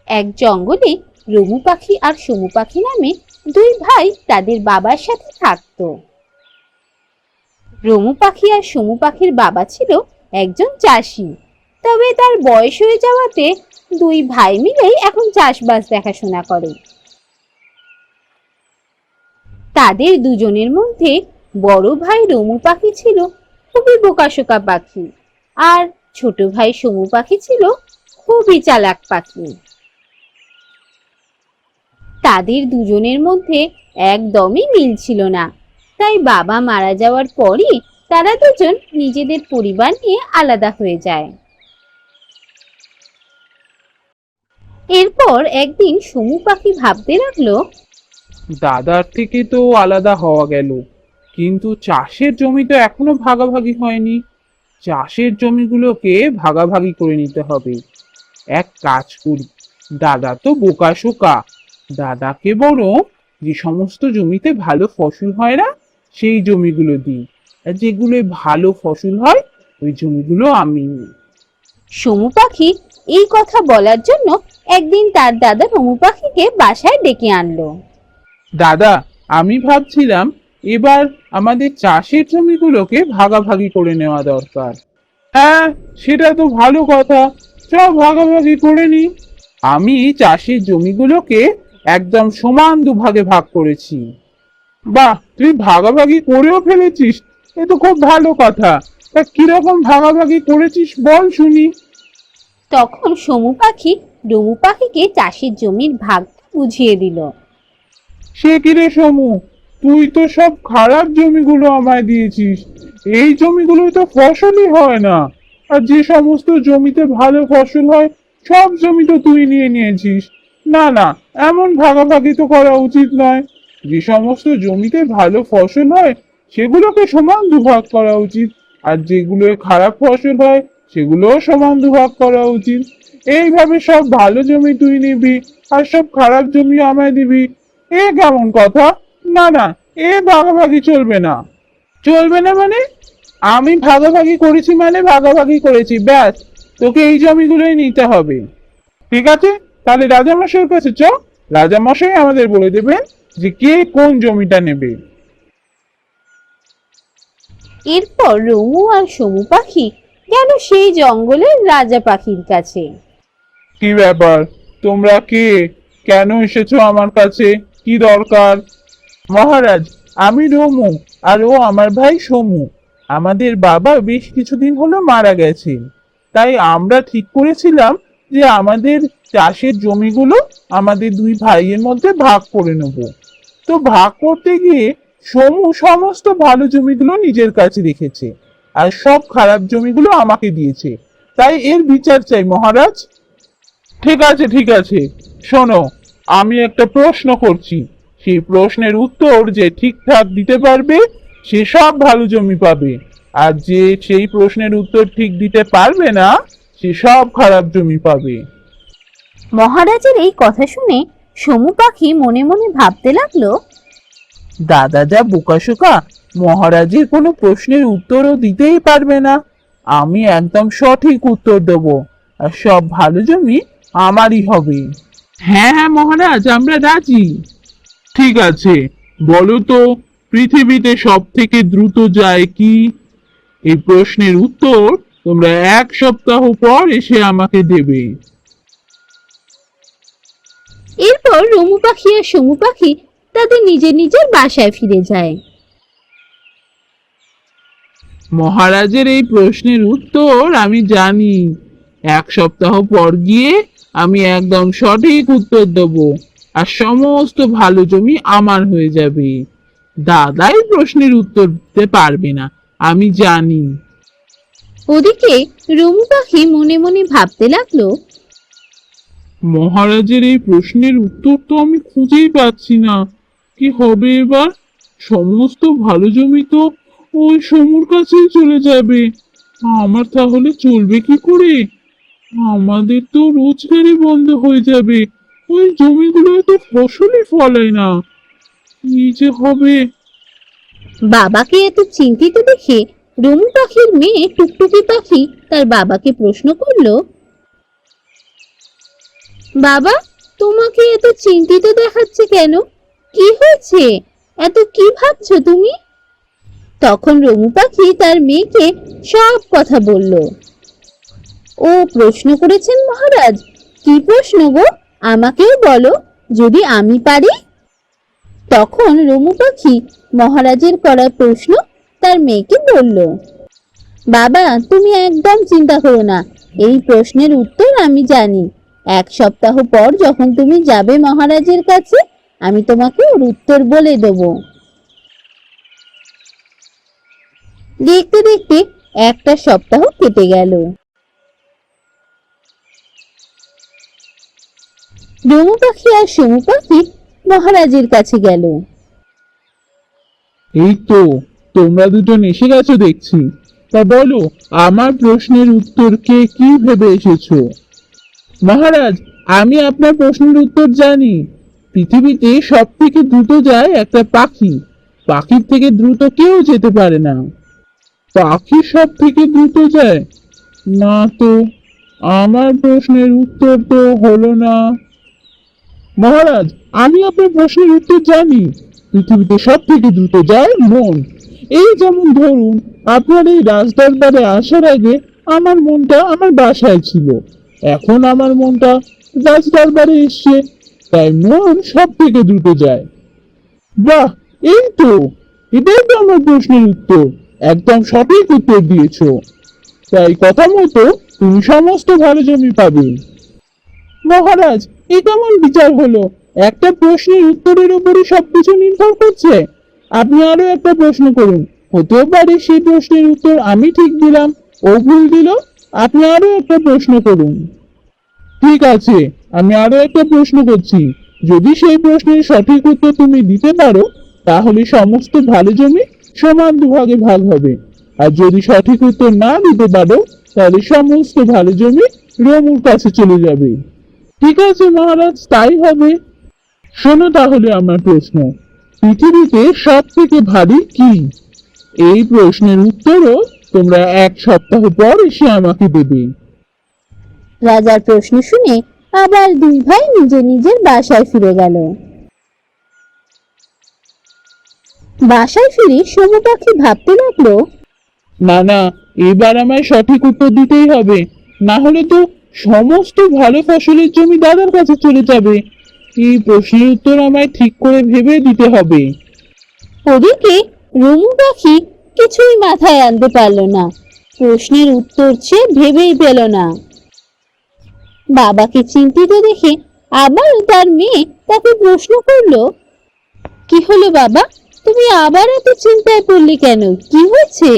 এক জঙ্গলে রমু পাখি আর সমু পাখি নামে দুই ভাই তাদের বাবার সাথে থাকতো। রমু পাখি আর সমু পাখির বাবা ছিল একজন চাষি, তবে তার বয়স হয়ে যাওয়াতে দুই ভাই মিলেই এখন চাষবাস দেখাশোনা করে। তাদের দুজনের মধ্যে বড় ভাই রমু পাখি ছিল খুবই বোকাশোকা পাখি, আর ছোট ভাই সমু পাখি ছিল খুবই চালাক পাখি। তাদের দুজনের মধ্যে একদমই মিল ছিল না, তাই বাবা মারা যাওয়ার পরই তারা দুজন নিজেদের পরিবার নিয়ে আলাদা হয়ে যায়। এরপর একদিন সমু পাখি ভাবতে লাগলো, দাদার থেকে তো আলাদা হওয়া গেল, কিন্তু চাষের জমি তো এখনো ভাগাভাগি হয়নি। চাষের জমিগুলোকে ভাগাভাগি করে নিতে হবে। এক কাজ করি, দাদা তো বোকাশোকা, দাদাকে বরং যে সমস্ত জমিতে ভালো ফসল হয় না সেই জমিগুলো দিই, আর যেগুলো ভালো ফসল হয় ওই জমিগুলো আমি নিই। সমু পাখি এই কথা বলার জন্য একদিন তার দাদা রমু পাখিকে বাসায় ডেকে আনলো। দাদা, আমি ভাবছিলাম এবার আমাদের চাষের জমিগুলোকে ভাগাভাগি করে নেওয়া দরকার। হ্যাঁ, সেটা তো ভালো কথা, সব ভাগাভাগি করে নি। আমি চাষের জমিগুলোকে একদম সমান দুভাগে ভাগ করেছি। বাহ, তুই ভাগাভাগি করেও ফেলেছিস, এ তো খুব ভালো কথা। তা কিরকম ভাগাভাগি করেছিস বল শুনি। তখন সমু পাখি রমু পাখিকে চাষের জমির ভাগ বুঝিয়ে দিল। সে কিরে সমু, তুই তো সব খারাপ জমিগুলো আমায় দিয়েছিস। এই জমিগুলো তো ফসলই হয় না, আর যে সমস্ত জমিতে ভালো ফসল হয় সব জমি তো তুই নিয়ে নিয়েছিস। না না, এমন ভাগাভাগি তো করা উচিত নয়। যে সমস্ত জমিতে ভালো ফসল হয় সেগুলোকে সমান দুভাগ করা উচিত, আর যেগুলো খারাপ ফসল হয় সেগুলোও সমান দুভাগ করা উচিত। এইভাবে সব ভালো জমি তুই নিবি আর সব খারাপ জমি আমায় দিবি, এ কেমন কথা? না না, এ ভাগাভাগি চলবে না। চলবে না মানে? আমি ভাগাভাগি করেছি মানে ভাগাভাগি করেছি, ব্যাস। তোকে এই জমিগুলোই নিতে হবে। ঠিক আছে, তাহলে রাজামশাইয়ের কাছে চ। রাজামশাই আমাদের বলে দেবেন যে কে কোন জমিটা নেবে। এরপর রমু আর সমু পাখি গেল সেই জঙ্গলের রাজা পাখির কাছে। কি ব্যাপার, তোমরা কে? কেন এসেছো আমার কাছে? কি দরকার? মহারাজ, আমি রমু, আর ও আমার ভাই সমু। আমাদের বাবা বেশ কিছুদিন হলো মারা গেছেন, তাই আমরা ঠিক করেছিলাম যে আমাদের চাষের জমিগুলো আমাদের দুই ভাইয়ের মধ্যে ভাগ করে নেব। তো ভাগ করতে গিয়ে সমু সমস্ত ভালো জমিগুলো নিজের কাছে রেখেছে, আর সব খারাপ জমিগুলো আমাকে দিয়েছে। তাই এর বিচার চাই মহারাজ। ঠিক আছে ঠিক আছে, শোনো, আমি একটা প্রশ্ন করছি। সেই প্রশ্নের উত্তর যে ঠিকঠাক দিতে পারবে সে সব ভালো জমি পাবে, আর যে সেই প্রশ্নের উত্তর ঠিক দিতে পারবে না সে সব খারাপ জমি পাবে। মহারাজের এই কথা শুনে সমু পাখি মনে মনে ভাবতে লাগলো, দাদা যা বোকাশোকা, মহারাজের কোনো প্রশ্নের উত্তরও দিতেই পারবে না। আমি একদম সঠিক উত্তর দেব, আর সব ভালো জমি আমারই হবে। হ্যাঁ হ্যাঁ মহারাজ, আমরা রাজি। ঠিক আছে, বলো তো, পৃথিবীতে সব থেকে দ্রুত যায় কি? এই প্রশ্নের উত্তর তোমরা 1 সপ্তাহ পর এসে আমাকে দেবে। এরপর রমু পাখি আর সমু পাখি তাদের নিজের নিজের বাসায় ফিরে যায়। মহারাজের এই প্রশ্নের উত্তর আমি জানি। 1 সপ্তাহ পর গিয়ে আমি একদম সঠিক উত্তর দেব, আর সমস্ত ভালো জমি আমার হয়ে যাবে। দাদাই প্রশ্নের উত্তর দিতে পারবে না, আমি জানি। ওদিকে রমু পাখি মনে মনে ভাবতে লাগলো, মহারাজের এই প্রশ্নের উত্তর তো আমি খুঁজেই পাচ্ছি না। কি হবে এবার? সমস্ত ভালো জমি তো ওই সমুর কাছেই চলে যাবে। আমার তাহলে চলবে কি করে? আমাদের তো রোজগারই বন্ধ হয়ে যাবে। ওই জমিগুলোয় তো ফসলই ফলায় না। কি যে হবে? বাবাকে এত চিন্তিত দেখে রমু পাখির মেয়ে টুকটুকি পাখি তার বাবাকে প্রশ্ন করলো, বাবা, তোমাকে এত চিন্তিত দেখাচ্ছে কেন? কি হয়েছে? এত কি ভাবছো তুমি? তখন রঘু পাখি তার মেয়েকে সব কথা বলল। ও প্রশ্ন করেছেন মহারাজ? কি প্রশ্ন গো? আমাকেও বলো, যদি আমি পারি। তখন রঘু পাখি মহারাজের করা প্রশ্ন তার মেয়েকে বলল। বাবা, তুমি একদম চিন্তা করো না, এই প্রশ্নের উত্তর আমি জানি। 1 সপ্তাহ পর যখন তুমি যাবে মহারাজের কাছে, আমি তোমাকে ওর উত্তর বলে দেব। দেখতে দেখতে 1 সপ্তাহ কেটে গেল। রঘু পাখি আর সমু পাখি মহারাজের কাছে গেল। এই তো, তোমরা দুজন এসে গেছো দেখছি। তা বলো, আমার প্রশ্নের উত্তর কে কি ভেবে এসেছো? মহারাজ, আমি আপনার প্রশ্নের উত্তর জানি। পৃথিবীতে সব থেকে দ্রুত যায় একটা পাখি। পাখির থেকে দ্রুত কেউ যেতে পারে না। পাখি সব থেকে দ্রুত যায়? না তো, আমার প্রশ্নের উত্তর তো হলো না। মহারাজ, আমি আপনার প্রশ্নের উত্তর জানি। পৃথিবীতে সব থেকে দ্রুত যায় মন। এই যেমন ধরুন, আপনার এই রাজদরবারে আসার আগে আমার মনটা আমার বাসায় ছিল। এখন আমার মনটা রাজদরবারে এসছে, তাই মন সব থেকে দ্রুত যায়। বাহ, এই তো, এটাই তো আমার প্রশ্নের উত্তর। একদম সঠিক উত্তর দিয়েছো। তাই কথা মতো তুমি সমস্ত ভালো জমি পাবে। মহারাজ, এ কেমন বিচার হলো? একটা প্রশ্নের উত্তরের উপরে সবকিছু নির্ভর করছে। আপনি আরো একটা প্রশ্ন করুন, হতেও পারে সেই প্রশ্নের উত্তর আমি ঠিক দিলাম, ও ভুল দিল। আপনি আরো একটা প্রশ্ন করুন। ঠিক আছে, আমি আরো একটা প্রশ্ন করছি। যদি সেই প্রশ্নের সঠিক উত্তর তুমি দিতে পারো, তাহলে সমস্ত ভালো জমি সমান দুভাগে ভাগ হবে। আর যদি সঠিক উত্তর না দিতে পারো, তাহলে সমস্ত ভালো জমি রমুর কাছে চলে যাবে। ঠিক আছে মহারাজ, তাই হবে। শোনো তাহলে আমার প্রশ্ন, পৃথিবীতে সব থেকে ভারী কি? এই প্রশ্নের উত্তরও তোমরা 1 সপ্তাহ পর এসে আমাকে দেবে। রাজার প্রশ্ন শুনে আবার দুই ভাই নিজের নিজের বাসায় ফিরে গেল। বাসায় ফিরে সমু পাখি ভাবতে লাগলো, না না, এবার আমায় সঠিক উত্তর দিতেই হবে, না হলে তো সমস্ত ভালো ফসলের জমি দাদার কাছে চলে যাবে। এই প্রশ্নের উত্তর আমায় ঠিক করে ভেবে দিতে হবে। ওদিকে রুমু পাখি কিছুই মাথায় আনতে পারল না। প্রশ্নের উত্তর সে ভেবেই পেল না। বাবাকে চিন্তিত দেখে আবার তার মেয়ে তাকে প্রশ্ন করলো, কি হলো বাবা, তুমি আবার এত চিন্তায় পড়লে কেন? কি হয়েছে?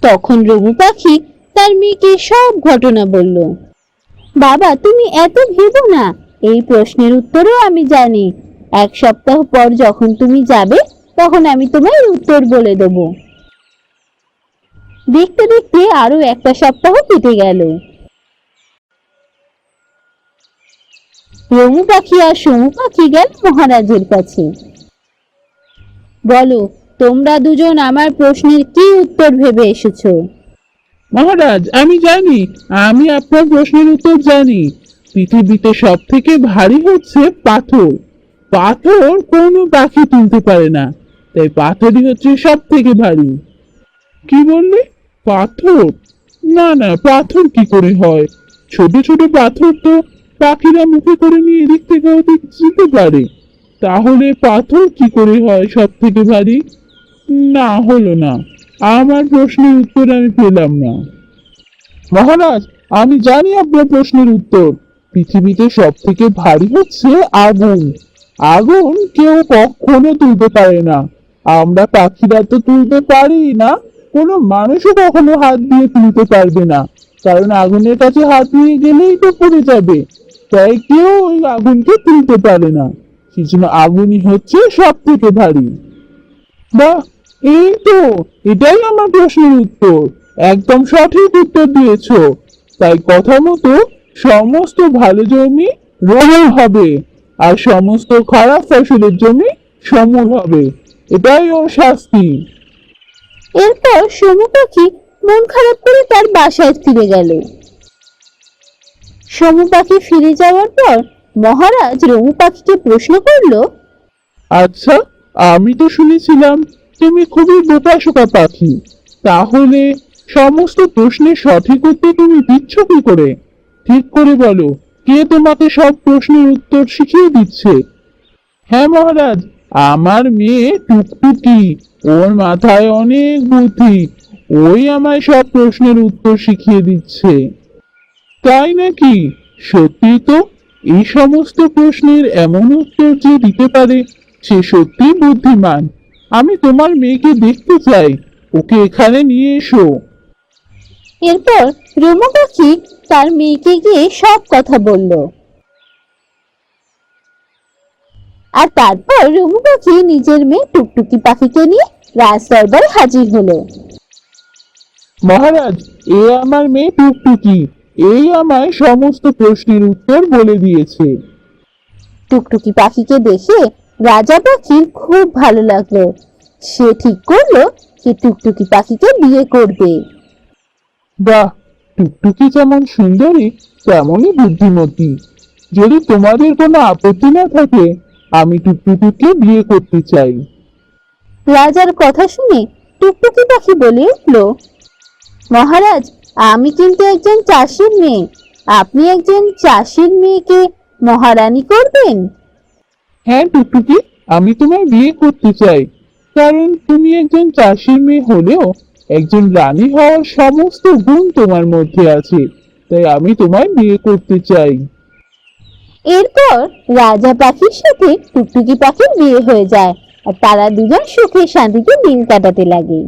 তখন রঘু পাখি তার মেয়েকে সব ঘটনা বলল। বাবা, তুমি এত ভেবো না, এই প্রশ্নের উত্তরও আমি জানি। 1 সপ্তাহ পর যখন তুমি যাবে, তখন আমি তোমার উত্তর বলে দেব। দেখতে দেখতে আরো 1 সপ্তাহ কেটে গেল। রঘু পাখি আর সমু পাখি গেল মহারাজের কাছে। বলো, তোমরা দুজন আমার প্রশ্নের কি উত্তর ভেবে এসেছো? মহারাজ, আমি জানি, আমি আপনার প্রশ্নের উত্তর জানি। পৃথিবীতে সব থেকে ভারী হচ্ছে পাথর। পাথর কোনো পাখি তুলতে পারে না, তাই পাথরই হচ্ছে সব থেকে ভারী। কি বললে? পাথর? না না, পাথর কি করে হয়? ছোট ছোট পাথর তো পাখিরা মুখে করে নিয়ে এদিক থেকে ওদিক যেতে পারে। তাহলে পাথর কি করে হয় সব থেকে ভারী? না, হলো না। আমার প্রশ্নের উত্তর আমি পেলাম না। মহারাজ, আমি জানি আপনার প্রশ্নের উত্তর। পৃথিবীতে সব থেকে ভারী হচ্ছে আগুন। আগুন কেউ কখনো তুলতে পারে না। আমরা পাখিরা তো তুলতে পারি না, কোনো মানুষও কখনো হাত দিয়ে তুলতে পারবে না, কারণ আগুনের কাছে হাত নিয়ে গেলেই তো পড়ে যাবে। তাই কেউ ওই আগুনকে তুলতে পারে না। সেজন্য আগুনই হচ্ছে সব থেকে ভারী। বাহ, এই তো, এটাই আমার প্রশ্নের উত্তর। একদম সঠিক উত্তর দিয়েছো। তাই কথা মতো সমস্ত ভালো জমি রঙের হবে, আর সমস্ত খারাপ ফসলের জমি সমুর হবে। এটাই ওর শাস্তি। এরপর সমু পাখি মন খারাপ করে তার বাসায় ফিরে গেল। সমু পাখি ফিরে যাওয়ার পর মহারাজ রমু পাখিকে প্রশ্ন করলো, আচ্ছা, আমি তো শুনেছিলাম তুমি খুবই বোকাশোকা পাখি। তাহলে সমস্ত প্রশ্নের সঠিক উত্তর তুমি দিচ্ছ কি করে? ঠিক করে বলো, কে তোমাকে সব প্রশ্নের উত্তর শিখিয়ে দিচ্ছে? হ্যাঁ মহারাজ, আমার মেয়ে টুকটুকি। ওর মাথায় অনেক বুদ্ধি। ওই আমায় সব প্রশ্নের উত্তর শিখিয়ে দিচ্ছে। তাই নাকি? সত্যি তো। এই সমস্ত প্রশ্নের এমন উত্তর যে দিতে পারে সে সত্যি বুদ্ধিমান। আমি তোমার মেয়েকে দেখতে চাই। ওকে এখানে নিয়ে এসো। এরপর রমু পাখি তার মেয়েকে গিয়ে সব কথা বলল। আর তারপর রমু পাখি নিজের মেয়ে টুকটুকি পাখিকে নিয়ে রাজ দরবারে হাজির হলো। মহারাজ, এ আমার মেয়ে টুকটুকি। এই আমায় সমস্ত প্রশ্নের উত্তর বলে দিয়েছে। টুকটুকি পাখিকে দেখে রাজা পাখির খুব ভালো লাগলো। সে ঠিক করলো সে টুকটুকি পাখিকে বিয়ে করবে। বাহ, টুকটুকি যেমন সুন্দরী তেমনই বুদ্ধিমতী। যদি তোমাদের কোনো আপত্তি না থাকে, আমি টুকটুকিকে বিয়ে করতে চাই। রাজার কথা শুনে টুকটুকি পাখি বলে উঠল, মহারাজ, আমি কিন্তু একজন চাষির মেয়ে। আপনি একজন চাষির মেয়েকে মহারানী করবেন? হ্যাঁ টুকটুকি, আমি তোমায় বিয়ে করতে চাই। কারণ তুমি একজন চাষির মেয়ে হলেও একজন রানী হওয়ার সমস্ত গুণ তোমার মধ্যে আছে। তাই আমি তোমায় বিয়ে করতে চাই। এরপর রাজা পাখির সাথে টুকটুকি পাখির বিয়ে হয়ে যায় আর তারা দুজন সুখে শান্তিতে দিন কাটাতে লাগে।